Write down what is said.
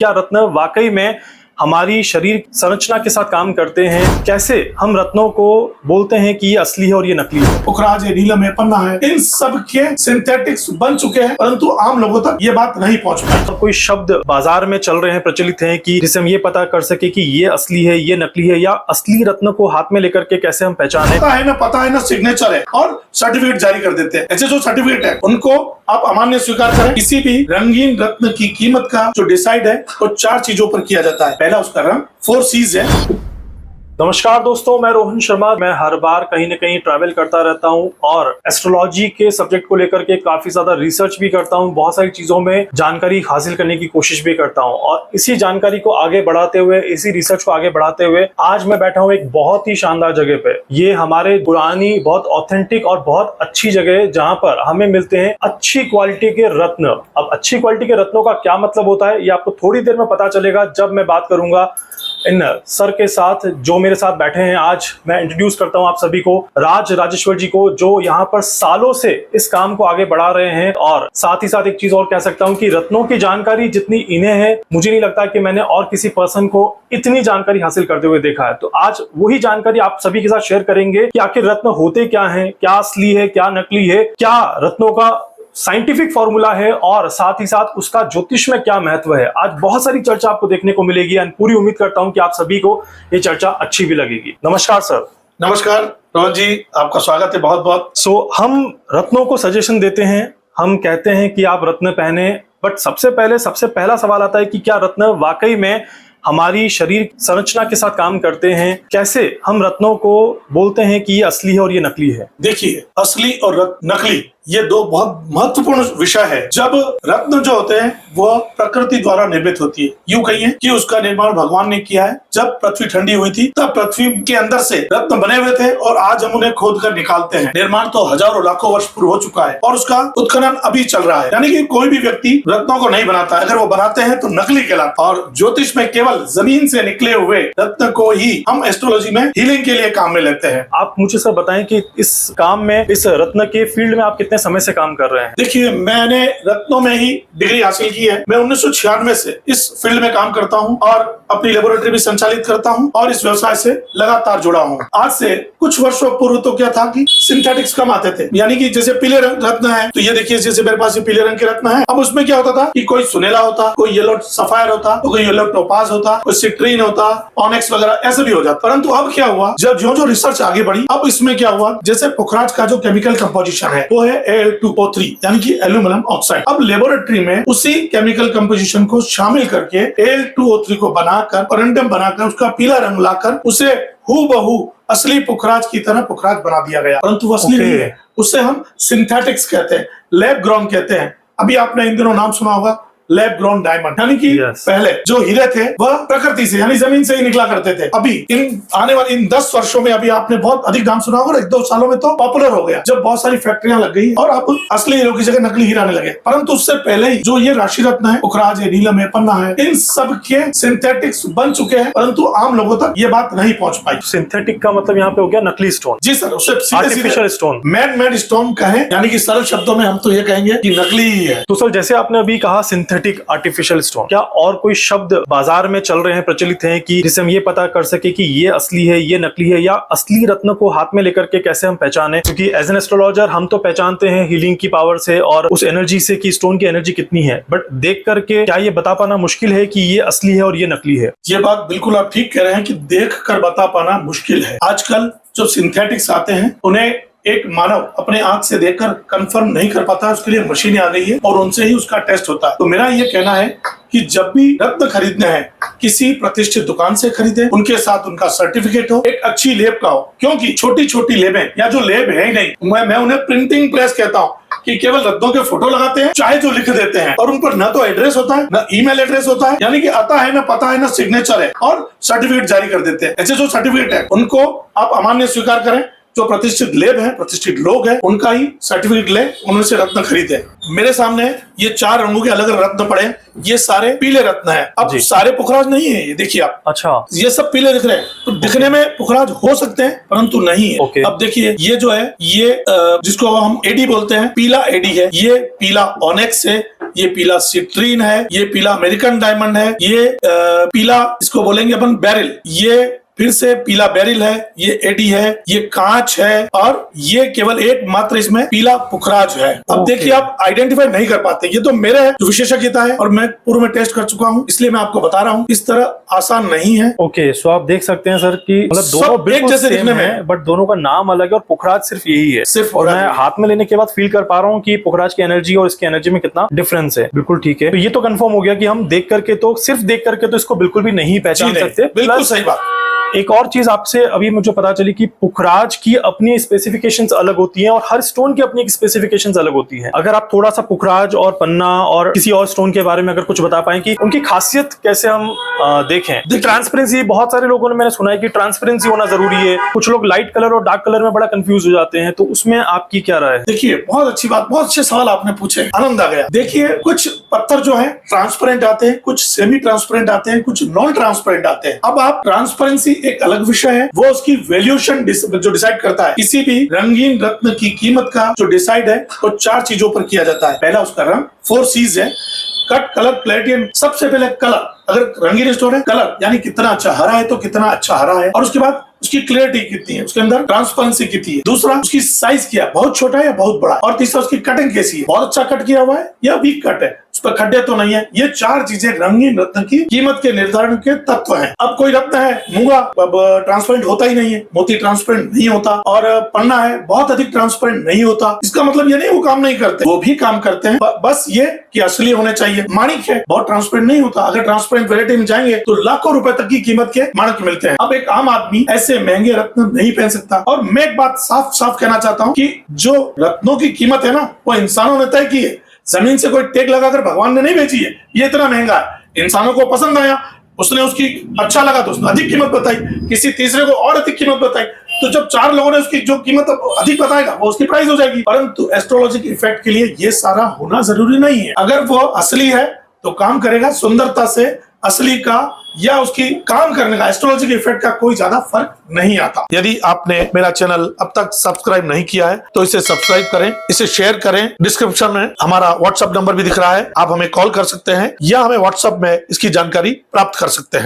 क्या रत्न वाकई में हमारी शरीर संरचना के साथ काम करते हैं? कैसे हम रत्नों को बोलते हैं कि ये असली है और ये नकली है? पुखराज है, नीलम है, पन्ना है, इन सब के सिंथेटिक्स बन चुके हैं, परंतु आम लोगों तक ये बात नहीं पहुंच पाई। कोई शब्द बाजार में चल रहे हैं, प्रचलित हैं कि जिससे हम ये पता कर सके कि ये असली है, ये नकली है, या असली रत्न को हाथ में लेकर के कैसे हम पहचाने? पता है ना सिग्नेचर है और सर्टिफिकेट जारी कर देते हैं। ऐसे जो सर्टिफिकेट है उनको आप अमान्य स्वीकार करें। किसी भी रंगीन रत्न की कीमत का जो डिसाइड है वो 4 चीजों पर किया जाता है। पहला उसका रंग, 4 C's है। नमस्कार दोस्तों, मैं रोहन शर्मा। मैं हर बार कहीं न कहीं ट्रैवल करता रहता हूं और एस्ट्रोलॉजी के सब्जेक्ट को लेकर के काफी ज्यादा रिसर्च भी करता हूं। बहुत सारी चीजों में जानकारी हासिल करने की कोशिश भी करता हूं और इसी जानकारी को आगे बढ़ाते हुए, इसी रिसर्च को आगे बढ़ाते हुए आज मैं बैठा हूं एक बहुत ही शानदार जगह पे। ये हमारे पुरानी, बहुत ऑथेंटिक और बहुत अच्छी जगह है जहां पर हमें मिलते हैं अच्छी क्वालिटी के रत्न। अब अच्छी क्वालिटी के रत्नों का क्या मतलब होता है ये आपको थोड़ी देर में पता चलेगा जब मैं बात करूंगा इन सर के साथ जो मेरे साथ बैठे हैं। आज मैं इंट्रोड्यूस करता हूं आप सभी को राजेश्वर जी को, जो यहाँ पर सालों से इस काम को आगे बढ़ा रहे हैं। और साथ ही साथ एक चीज और कह सकता हूं कि रत्नों की जानकारी जितनी इन्हें है, मुझे नहीं लगता कि मैंने और किसी पर्सन को इतनी जानकारी हासिल करते हुए देखा है। तो आज वही जानकारी आप सभी के साथ शेयर करेंगे कि आखिर रत्न होते क्या है, क्या असली है, क्या नकली है, क्या रत्नों का साइंटिफिक फॉर्मूला है और साथ ही साथ उसका ज्योतिष में क्या महत्व है। आज बहुत सारी चर्चा आपको देखने को मिलेगी और पूरी उम्मीद करता हूं कि आप सभी को ये चर्चा अच्छी भी लगेगी। नमस्कार सर। नमस्कार रोहन जी, आपका स्वागत है बहुत बहुत। हम रत्नों को सजेशन देते हैं, हम कहते हैं कि आप रत्न पहने, बट सबसे पहला सवाल आता है कि क्या रत्न वाकई में हमारी शरीर संरचना के साथ काम करते हैं? कैसे हम रत्नों को बोलते हैं कि ये असली है और ये नकली है? देखिए, असली और नकली ये दो बहुत महत्वपूर्ण विषय है। जब रत्न जो होते हैं वो प्रकृति द्वारा निर्मित होती है। यूं कहिए कि उसका निर्माण भगवान ने किया है। जब पृथ्वी ठंडी हुई थी तब पृथ्वी के अंदर से रत्न बने हुए थे और आज हम उन्हें खोद कर निकालते हैं। निर्माण तो हजारों लाखों वर्ष पूर्व हो चुका है और उसका उत्खनन अभी चल रहा है। यानी कि कोई भी व्यक्ति रत्नों को नहीं बनाता, अगर वो बनाते हैं तो नकली कहलाता है। और ज्योतिष में केवल जमीन से निकले हुए रत्न को ही हम एस्ट्रोलॉजी में हीलिंग के लिए काम में लेते हैं। आप मुझे सर बताएं कि इस काम में, इस रत्न के फील्ड में आप कितने समय से काम कर रहे हैं? देखिए, मैंने रत्नों में ही डिग्री हासिल की है। मैं 1996 से इस फील्ड में काम करता हूं और अपनी लेबोरेटरी भी संचालित करता हूं और इस व्यवसाय से लगातार जुड़ा हूं। आज से कुछ वर्षों पूर्व तो क्या था कि सिंथेटिक्स कम आते थे। यानी कि जैसे पीले रंग रत्न है, तो ये देखिए जैसे मेरे पास ये पीले रंग के रत्न है। अब उसमें क्या होता था कि कोई सुनेला होता, कोई येलो सफायर होता, तो कोई येलो टोपाज होता, कोई सिट्रीन होता, ऑनेक्स वगैरह ऐसे भी हो जाता। परंतु अब क्या हुआ, जब जो रिसर्च आगे बढ़ी, अब इसमें क्या हुआ, जैसे पुखराज का जो केमिकल कंपोजिशन है वो है Al2O3 यानी कि एल्यूमिनियम ऑक्साइड। अब लेबोरेटरी में उसी केमिकल कंपोजिशन को शामिल करके Al2O3 को बनाकर, परंडम बनाकर, उसका पीला रंग लाकर उसे हूबहू असली पुखराज की तरह पुखराज बना दिया गया। परंतु वो असली नहीं है, उसे हम सिंथेटिक्स कहते हैं, लैब ग्रोन कहते हैं। अभी आपने इन दिनों नाम सुना होगा लैब ग्रोन डायमंड। यानी कि पहले जो हीरे थे वह प्रकृति से यानी जमीन से ही निकला करते थे। अभी इन आने वाले इन 10 वर्षों में अभी आपने बहुत अधिक नाम सुना होगा, 1-2 सालों में तो पॉपुलर हो गया जब बहुत सारी फैक्ट्रियां लग गई और अब असली हीरो की जगह नकली हीरा आने लगे। परंतु उससे पहले ही जो ये राशि रत्न है, पुखराज है, नीलम है, पन्ना है, इन सब के सिंथेटिक्स बन चुके हैं, परंतु आम लोगों तक ये बात नहीं पहुंच पाई। सिंथेटिक का मतलब यहाँ पे हो गया नकली स्टोन। जी सर, उसे आर्टिफिशियल स्टोन, मैन स्टोन कहें, यानी कि सरल शब्दों में हम तो ये कहेंगे कि नकली ही है। तो सर जैसे आपने अभी कहा सिंथेटिक, आर्टिफिशियल स्टोन, क्या और कोई शब्द बाजार में चल रहे हैं, प्रचलित हैं कि जिससे हम ये पता कर सके कि ये असली है, ये नकली है, या असली रत्न को हाथ में लेकर के कैसे हम पहचाने? क्योंकि एज एन एस्ट्रोलॉजर हम तो पहचानते हैं हीलिंग की पावर से और उस एनर्जी से कि स्टोन की एनर्जी कितनी है, बट देख करके क्या ये बता पाना मुश्किल है कि ये असली है और ये नकली है? ये बात बिल्कुल आप ठीक कह रहे हैं कि देख कर बता पाना मुश्किल है। आजकल जो सिंथेटिक्स आते हैं उन्हें एक मानव अपने आंख से देखकर कंफर्म नहीं कर पाता, उसके लिए मशीनें आ गई है और उनसे ही उसका टेस्ट होता है। तो मेरा ये कहना है कि जब भी रत्न खरीदने हैं किसी प्रतिष्ठित दुकान से खरीदे, उनके साथ उनका सर्टिफिकेट हो, एक अच्छी लेब का हो। क्योंकि छोटी छोटी लेबें या जो लेब है ही नहीं, मैं उन्हें प्रिंटिंग प्रेस कहता हूँ कि केवल रत्नों के फोटो लगाते हैं, चाहे जो लिख देते हैं और उन पर न तो एड्रेस होता है, न ईमेल एड्रेस होता है। यानी कि आता है, न पता है, न सिग्नेचर है और सर्टिफिकेट जारी कर देते हैं। ऐसे जो सर्टिफिकेट है उनको आप अमान्य स्वीकार करें। जो प्रतिष्ठित लेब है, प्रतिष्ठित लोग हैं, उनका ही सर्टिफिकेट ले, उनसे रत्न खरीदे। मेरे सामने ये 4 रंगों के अलग अलग रत्न पड़े, ये सारे पीले रत्न है। अब सारे पुखराज नहीं है, ये देखिए आप। अच्छा, ये सब पीले दिख रहे हैं, तो दिखने में पुखराज हो सकते हैं परंतु नहीं है। अब देखिए ये जो है, ये जिसको हम एडी बोलते हैं, पीला एडी है, ये पीला ऑनेक्स है, ये पीला सिट्रीन है, ये पीला अमेरिकन डायमंड है, ये पीला इसको बोलेंगे अपन बेरिल, ये फिर से पीला बेरिल है, ये एडी है, ये कांच है, और ये केवल एकमात्र इसमें पीला पुखराज है। अब देखिए आप आइडेंटिफाई नहीं कर पाते, ये तो मेरे जो विशेषज्ञता है और मैं पूर्व में टेस्ट कर चुका हूँ, इसलिए मैं आपको बता रहा हूँ। इस तरह आसान नहीं है। ओके, सो आप देख सकते हैं सर कि मतलब दोनों बिल्कुल जैसे दिखने में, बट दोनों का नाम अलग है और पुखराज सिर्फ यही है। सिर्फ और मैं हाथ में लेने के बाद फील कर पा रहा हूँ कि पुखराज की एनर्जी और इसकी एनर्जी में कितना डिफरेंस है। बिल्कुल ठीक है, तो ये तो कंफर्म हो गया कि हम देख करके तो सिर्फ देख करके तो इसको बिल्कुल भी नहीं पहचान सकते। बिल्कुल सही बात। एक और चीज आपसे अभी मुझे पता चली कि पुखराज की अपनी स्पेसिफिकेशंस अलग होती हैं और हर स्टोन की अपनी स्पेसिफिकेशंस अलग होती हैं। अगर आप थोड़ा सा पुखराज और पन्ना और किसी और स्टोन के बारे में अगर कुछ बता पाएं कि उनकी खासियत कैसे हम देखें। ट्रांसपेरेंसी, बहुत सारे लोगों ने मैंने सुना है कि ट्रांसपेरेंसी होना जरूरी है। कुछ लोग लाइट कलर और डार्क कलर में बड़ा कंफ्यूज हो जाते हैं, तो उसमें आपकी क्या राय है? देखिए, बहुत अच्छी बात, बहुत अच्छे सवाल आपने पूछे, आनंद आ गया। देखिए, कुछ पत्थर जो है ट्रांसपेरेंट आते हैं, कुछ सेमी ट्रांसपेरेंट आते हैं, कुछ नॉन ट्रांसपेरेंट आते हैं। अब आप ट्रांसपेरेंसी एक अलग विषय है, वो उसकी वैल्यूएशन जो डिसाइड करता है। किसी भी रंगीन रत्न की कीमत का जो डिसाइड है वो 4 चीजों पर किया जाता है। पहला उसका रंग, 4 C's है, कट, कलर, क्लैरिटी एंड सबसे पहले कलर। अगर रंगीन स्टोन है, कलर यानी कितना अच्छा हरा है तो कितना अच्छा हरा है, और उसके बाद उसकी क्लियरिटी कितनी है, उसके अंदर ट्रांसपेरेंसी कितनी है। दूसरा, उसकी साइज क्या है, बहुत छोटा है या बहुत बड़ा, और तीसरा, उसकी कटिंग कैसी है, बहुत अच्छा कट किया हुआ है या वीक कट है, उस पर खड्डे तो नहीं है। ये 4 चीजें रंगीन रत्न की कीमत के निर्धारण के तत्व हैं। अब कोई रत्न है मूंगा, अब ट्रांसपेरेंट होता ही नहीं है, मोती ट्रांसपेरेंट नहीं होता, और पन्ना है बहुत अधिक ट्रांसपेरेंट नहीं होता। इसका मतलब ये नहीं वो काम नहीं करते, वो भी काम करते हैं, बस ये कि असली होने चाहिए। माणिक है, बहुत ट्रांसपेरेंट नहीं होता, अगर ट्रांसपेरेंट वैरायटी में जाएंगे तो लाखों रुपए तक की कीमत के माणिक मिलते हैं। अब एक आम आदमी ऐसे महंगे रत्न नहीं पहन सकता। और मैं एक बात साफ साफ कहना चाहता हूँ कि जो रत्नों की कीमत है ना, वो इंसानों ने तय की है। जमीन से कोई टेक लगाकर भगवान ने नहीं बेची है। ये इतना महंगा है, इंसानों को पसंद आया, उसने उसकी अच्छा लगा तो उसने अधिक कीमत बताई, किसी तीसरे को और अधिक कीमत बताई, तो जब 4 लोगों ने उसकी जो कीमत अधिक बताएगा वो उसकी प्राइस हो जाएगी। परंतु एस्ट्रोलॉजी के इफेक्ट के लिए ये सारा होना जरूरी नहीं है। अगर वो असली है तो काम करेगा सुंदरता से, असली का या उसकी काम करने का एस्ट्रोलॉजी के इफेक्ट का कोई ज्यादा फर्क नहीं आता। यदि आपने मेरा चैनल अब तक सब्सक्राइब नहीं किया है तो इसे सब्सक्राइब करें, इसे शेयर करें। डिस्क्रिप्शन में हमारा व्हाट्सएप नंबर भी दिख रहा है, आप हमें कॉल कर सकते हैं या हमें व्हाट्सएप में इसकी जानकारी प्राप्त कर सकते हैं।